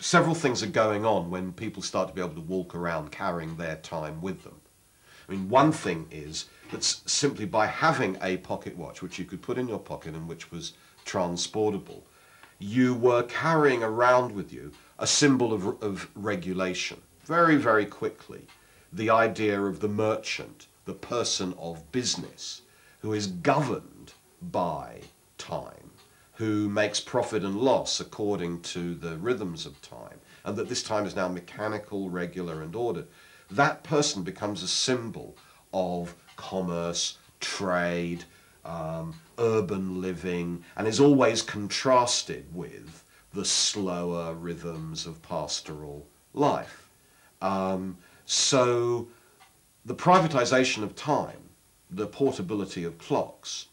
several things are going on when people start to be able to walk around carrying their time with them. I mean, one thing is that simply by having a pocket watch, which you could put in your pocket and which was transportable, you were carrying around with you a symbol of regulation. Very, very quickly, the idea of the merchant, the person of business, who is governed by time, who makes profit and loss according to the rhythms of time, and that this time is now mechanical, regular, and ordered. That person becomes a symbol of commerce, trade, urban living, and is always contrasted with the slower rhythms of pastoral life. So the privatization of time, the portability of clocks,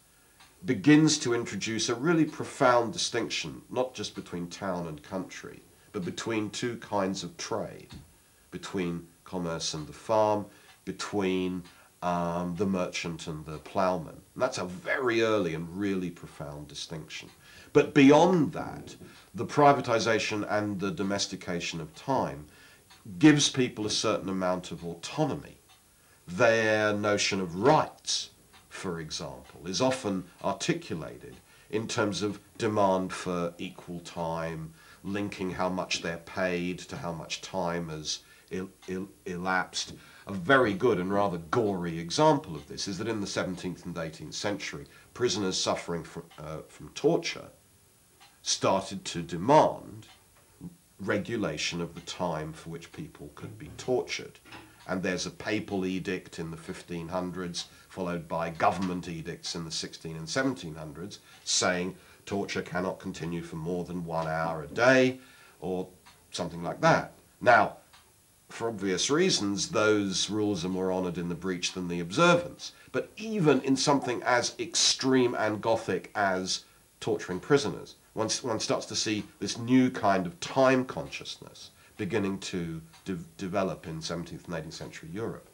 begins to introduce a really profound distinction, not just between town and country, but between two kinds of trade, between commerce and the farm, between the merchant and the ploughman. And that's a very early and really profound distinction. But beyond that, the privatization and the domestication of time gives people a certain amount of autonomy. Their notion of rights, for example, is often articulated in terms of demand for equal time, linking how much they're paid to how much time has elapsed. A very good and rather gory example of this is that in the 17th and 18th century, prisoners suffering from torture started to demand regulation of the time for which people could be tortured. And there's a papal edict in the 1500s, followed by government edicts in the 16 and 1700s, saying torture cannot continue for more than 1 hour a day, or something like that. Now, for obvious reasons, those rules are more honoured in the breach than the observance. But even in something as extreme and gothic as torturing prisoners, one starts to see this new kind of time consciousness beginning to develop in 17th and 18th century Europe.